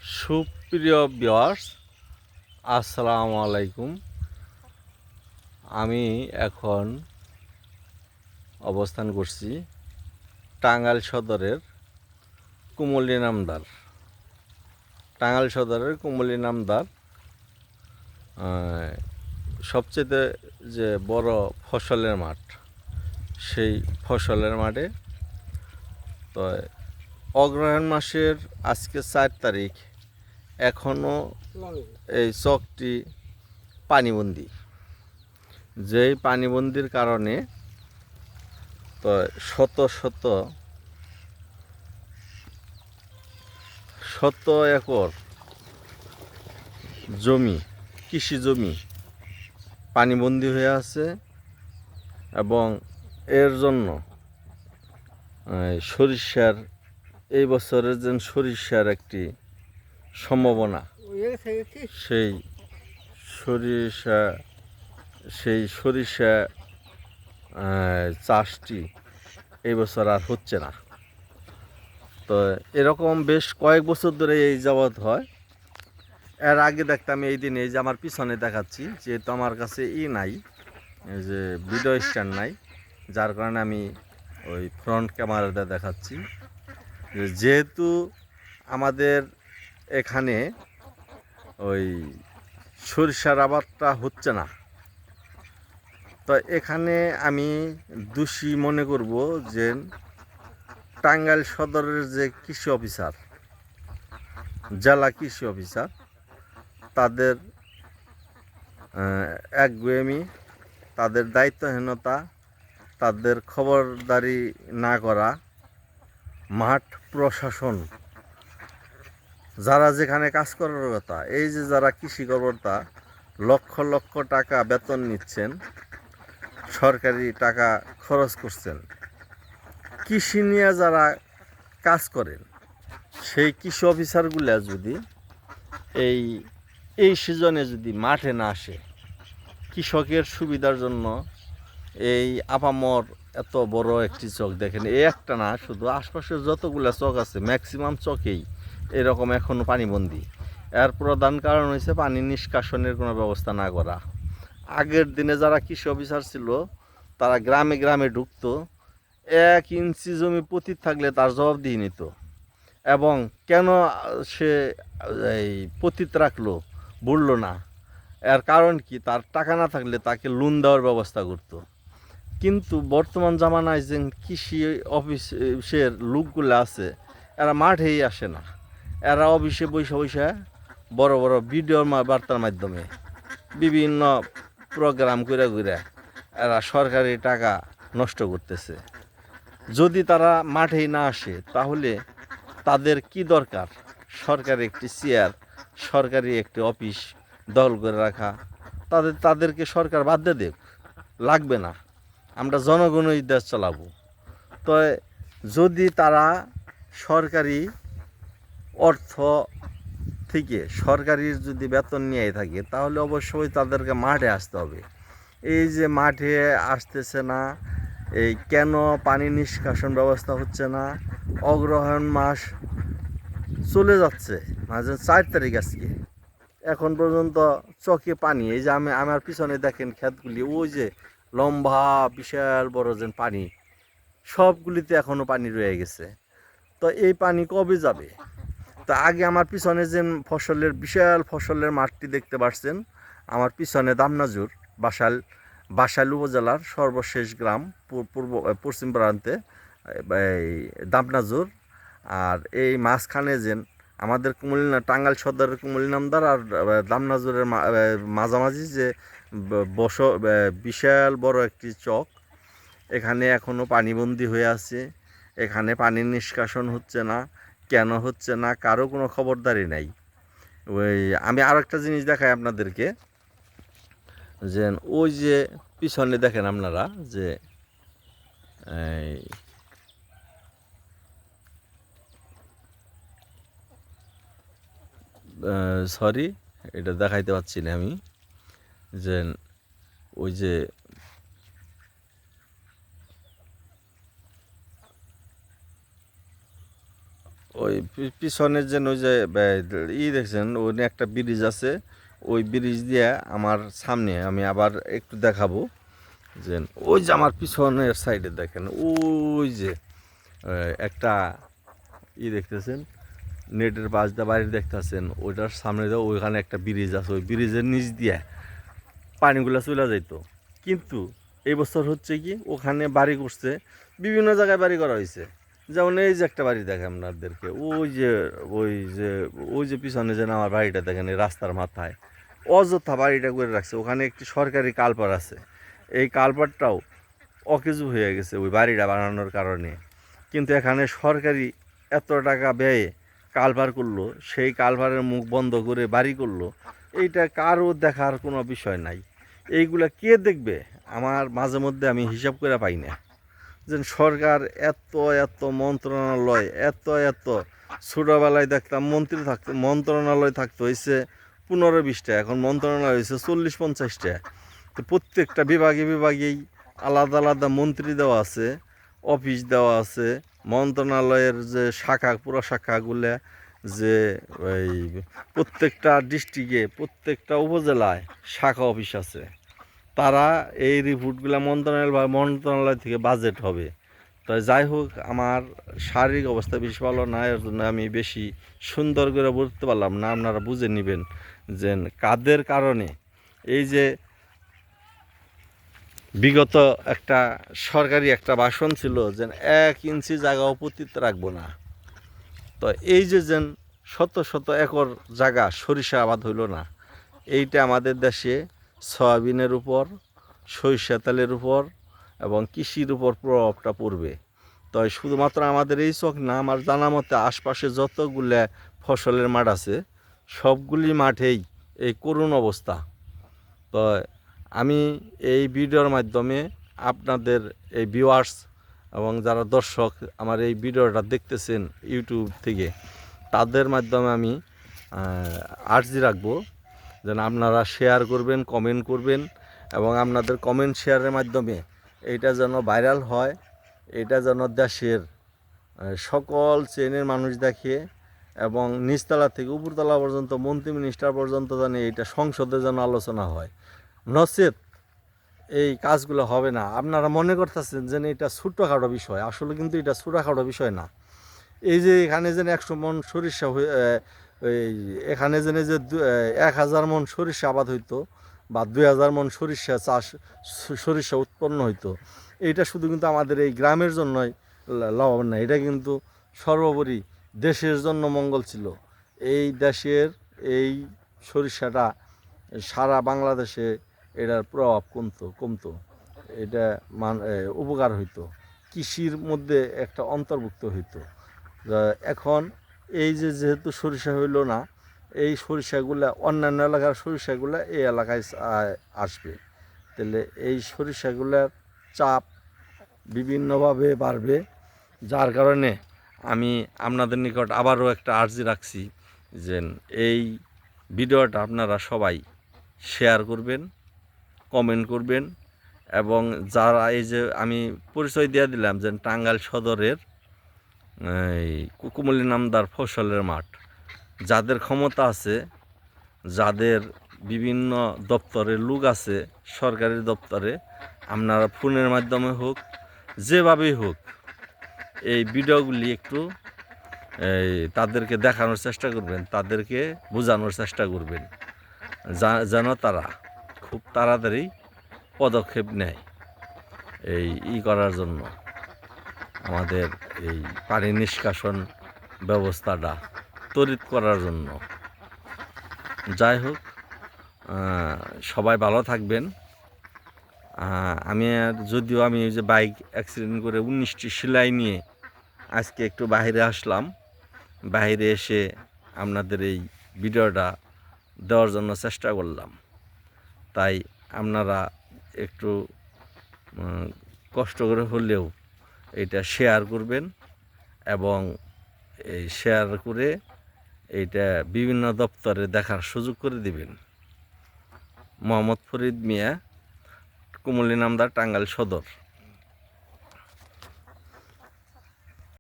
সুপ্রিয় ভিউয়ার্স, আসসালামু আলাইকুম। আমি এখন অবস্থান করছি টাঙ্গাইল সদরের কুমলি নামদার। টাঙ্গাইল সদরের কুমলি নামদার সবচেয়ে যে বড় ফসলের মাঠ, সেই ফসলের মাঠে। তো অগ্রহায়ণ মাসের আজকে 4 তারিখ, এখনও এই চকটি পানিবন্দী। যেই পানিবন্দির কারণে তো শত শত শত একর জমি, কৃষি জমি পানিবন্দী হয়ে আছে এবং এর জন্য সরিষার এই বছরের যে সরিষার একটি সম্ভাবনা, সেই সরিষা চাষটি এই বছর আর হচ্ছে না। তো এরকম বেশ কয়েক বছর ধরে এই যাবৎ হয়। এর আগে দেখতাম, এই দিন এই যে আমার পিছনে দেখাচ্ছি, যেহেতু আমার কাছে নাই, এই যে ভিডিও স্ট্যান্ড নাই, যার কারণে আমি ওই ফ্রন্ট ক্যামেরাটা দেখাচ্ছি। যেহেতু আমাদের এখানে ওই সরিষার আবাদটা হচ্ছে না, তো এখানে আমি দোষী মনে করব যে টাঙ্গাইল সদরের যে কৃষি অফিসার, জেলা কৃষি অফিসার, তাদের একগুয়েমি, তাদের দায়িত্বহীনতা, তাদের খবরদারি না করা, মাঠ প্রশাসন, যারা যেখানে কাজ করার কথা, এই যে যারা কৃষি কর্মকর্তা লক্ষ লক্ষ টাকা বেতন নিচ্ছেন, সরকারি টাকা খরচ করছেন, কৃষি নিয়ে যারা কাজ করেন, সেই কৃষি অফিসারগুলা যদি এই সিজনে যদি মাঠে না আসে, কৃষকের সুবিধার জন্য এই আপামর এত বড় একটি চক দেখেন, এই একটা না, শুধু আশপাশের যতগুলা চক আছে ম্যাক্সিমাম চকেই এরকম এখনও পানিবন্দী। এর প্রধান কারণ হয়েছে পানি নিষ্কাশনের কোনো ব্যবস্থা না করা। আগের দিনে যারা কৃষি অফিসার ছিল, তারা গ্রামে গ্রামে ঢুকতো, 1 ইঞ্চি জমি পতিত থাকলে তার জবাবদিহি নিত, এবং কেন সে এই পতিত রাখলো বললো না, এর কারণ কি, তার টাকা না থাকলে তাকে লোন দেওয়ার ব্যবস্থা করতো। কিন্তু বর্তমান জামানায় যে কৃষি অফিসের লোকগুলো আছে, এরা মাঠেই আসে না, এরা অফিসে বসে বসে বড় বড় ভিডিও বার্তার মাধ্যমে বিভিন্ন প্রোগ্রাম করে ঘুরে এরা সরকারি টাকা নষ্ট করতেছে। যদি তারা মাঠেই না আসে, তাহলে তাদের কি দরকার সরকারি একটি চেয়ার, সরকারি একটি অফিস দখল করে রাখা? তাদেরকে সরকার বাদ দিয়ে দেখ, লাগবে না, আমরা জনগণই দেশ চালাবো। তো যদি তারা সরকারি অর্থ থেকে সরকারির যদি বেতন নিয়ে থাকে, তাহলে অবশ্যই তাদেরকে মাঠে আসতে হবে। এই যে মাঠে আসতেছে না, এই কেন পানি নিষ্কাশন ব্যবস্থা হচ্ছে না? অগ্রহায়ণ মাস চলে যাচ্ছে, মাঝে 4 তারিখ আজকে, এখন পর্যন্ত চকে পানি। এই যে আমার পিছনে দেখেন ক্ষেতগুলি, ওই যে লম্বা বিশাল বড় যে পানি, সবগুলিতে এখনও পানি রয়ে গেছে। তো এই পানি কবে যাবে? তা আগে আমার পিছনে যে বিশাল ফসলের মাঠটি দেখতে পাচ্ছেন, আমার পিছনে দামনাজুর, বাসাইল উপজেলার সর্বশেষ গ্রাম, পশ্চিম প্রান্তে এই দামনাজুর। আর এই মাঝখানে যে আমাদের টাঙ্গাইল সদরের কুমলি নামদার আর দামনাজুরের মাঝামাঝি যে বিশাল বড় একটি চক, এখানে এখনও পানিবন্দী হয়ে আছে। এখানে পানির নিষ্কাশন হচ্ছে না। কেন হচ্ছে না, কারো কোনো খবরদারি নাই। আমি আরও একটা জিনিস দেখাই আপনাদেরকে, যে ওই যে পিছনে দেখেন আপনারা, যে সরি, এটা দেখাইতে পারছি না আমি, যে ওই যে ওই পিছনের যে ওই যে দেখছেন ওই একটা ব্রিজ আছে, ওই ব্রিজ দিয়ে আমার সামনে আমি আবার একটু দেখাবো যে ওই যে আমার পিছনের সাইডে দেখেন ওই যে একটা দেখতেছেন নেটের পাশ দিয়ে বাড়ি দেখতেছেন, ওইটার সামনে দিয়ে ওইখানে একটা ব্রিজ আছে, ওই ব্রিজের নিচ দিয়ে পানিগুলো চলে যাইতো। কিন্তু এই বছর হচ্ছে কি ওখানে বাড়ি করছে, বিভিন্ন জায়গায় বাড়ি করা হয়েছে। যেমন এই যে একটা বাড়ি দেখে আপনাদেরকে, ওই যে পিছনে যেন আমার বাড়িটা দেখেন এই রাস্তার মাথায় অযথা বাড়িটা করে রাখছে। ওখানে একটি সরকারি কালপার আছে, এই কালপারটাও অকেজু হয়ে গেছে ওই বাড়িটা বানানোর কারণে। কিন্তু এখানে সরকারি এত টাকা ব্যয়ে কালভার করলো, সেই কালভারের মুখ বন্ধ করে বাড়ি করলো, এইটা কারও দেখার কোনো বিষয় নাই। এইগুলা কে দেখবে? আমার মাঝে মধ্যে আমি হিসাব করে পাই না যে সরকার এত এত মন্ত্রণালয়, এত ছোটোবেলায় দেখতাম মন্ত্রণালয় থাকতো হয়েছে 15-20টা, এখন মন্ত্রণালয় হয়েছে 40-50টা। তো প্রত্যেকটা বিভাগেই আলাদা আলাদা মন্ত্রী দেওয়া আছে, অফিস দেওয়া আছে, মন্ত্রণালয়ের যে শাখা পুরো শাখাগুলো, যে ওই প্রত্যেকটা ডিস্ট্রিক্টে প্রত্যেকটা উপজেলায় শাখা অফিস আছে। তারা এই রিপোর্টগুলো মন্ত্রণালয় থেকে বাজেট হবে। তো যাই হোক, আমার শারীরিক অবস্থা বেশি ভালো না, এর জন্য আমি বেশি সুন্দর করে বলতে পারলাম না। আপনারা বুঝে নেবেন যে কাদের কারণে এই যে বিগত একটা সরকারি একটা ভাষণ ছিল যে 1 ইঞ্চি জায়গাও পতিত রাখবো না। তো এই যে শত শত একর জায়গা সরিষা আবাদ হইল না, এইটা আমাদের দেশে সয়াবিনের উপর, সরিষা তেলের উপর এবং কৃষির উপর প্রভাবটা পড়বে। তো শুধুমাত্র আমাদের এই চক না, আমার জানা মতে আশপাশে যতগুলো ফসলের মাঠ আছে সবগুলি মাঠেই এই করুণ অবস্থা। তো আমি এই ভিডিওর মাধ্যমে আপনাদের এই ভিউয়ার্স এবং যারা দর্শক আমার এই ভিডিওটা দেখতেছেন ইউটিউব থেকে, তাদের মাধ্যমে আমি আর্জি রাখবো যেন আপনারা শেয়ার করবেন, কমেন্ট করবেন এবং আপনাদের কমেন্ট শেয়ারের মাধ্যমে এইটা যেন ভাইরাল হয়, এটা যেন দেশের সকল শ্রেণীর মানুষ দেখে এবং নিচতলা থেকে উপরতলা পর্যন্ত মন্ত্রী মিনিস্টার পর্যন্ত যেন এইটা সংসদে যেন আলোচনা হয়। নচেত এই কাজগুলো হবে না। আপনারা মনে করতেছেন যে এটা ছোটোখাটো বিষয়, আসলে কিন্তু এটা ছোটোখাটো বিষয় না। এই যে এখানে যেন 100 মন সরিষা এখানে যেন যে 1000 মন সরিষা আবাদ হইতো বা 2000 মন সরিষা উৎপন্ন হইতো, এইটা শুধু কিন্তু আমাদের এই গ্রামের জন্যই লাভবান না, এটা কিন্তু সর্বোপরি দেশের জন্য মঙ্গল ছিল। এই দেশের এই সরিষাটা সারা বাংলাদেশে এটার প্রভাব কমতো, এটা উপকার হইতো, কৃষির মধ্যে একটা অন্তর্ভুক্ত হইতো। এখন এই যেহেতু সরিষা হইল না, এই সরিষাগুলা অন্যান্য এলাকার সরিষাগুলা এই এলাকায় আসবে, তাহলে এই সরিষাগুলার চাপ বিভিন্নভাবে বাড়বে। যার কারণে আমি আপনাদের নিকট আবারও একটা আর্জি রাখছি যে এই ভিডিওটা আপনারা সবাই শেয়ার করবেন, কমেন্ট করবেন এবং যারা এই যে আমি পরিচয় দিয়ে দিলাম যে টাঙ্গাইল সদরের এই কুকুমলি নামদার ফসলের মাঠ, যাদের ক্ষমতা আছে, যাদের বিভিন্ন দপ্তরের লোক আছে, সরকারি দপ্তরে, আপনারা ফোনের মাধ্যমে হোক যেভাবেই হোক এই ভিডিওগুলি একটু তাদেরকে দেখানোর চেষ্টা করবেন, তাদেরকে বোঝানোর চেষ্টা করবেন যেন তারা খুব তাড়াতাড়ি পদক্ষেপ নেয় এই করার জন্য, আমাদের এই পানি নিষ্কাশন ব্যবস্থাটা তড়িৎ করার জন্য। যাই হোক, সবাই ভালো থাকবেন। যদিও আমি ওই যে বাইক অ্যাক্সিডেন্ট করে 19টি সেলাই নিয়ে আজকে একটু বাইরে আসলাম, বাইরে এসে আপনাদের এই ভিডিওটা দেওয়ার জন্য চেষ্টা করলাম। তাই আপনারা একটু কষ্ট করে হলেও এটা শেয়ার করবেন এবং এই শেয়ার করে এইটা বিভিন্ন দপ্তরে দেখার সুযোগ করে দিবেন। মোহাম্মদ ফরিদ মিয়া, কুমলি নামদার, টাঙ্গাইল সদর।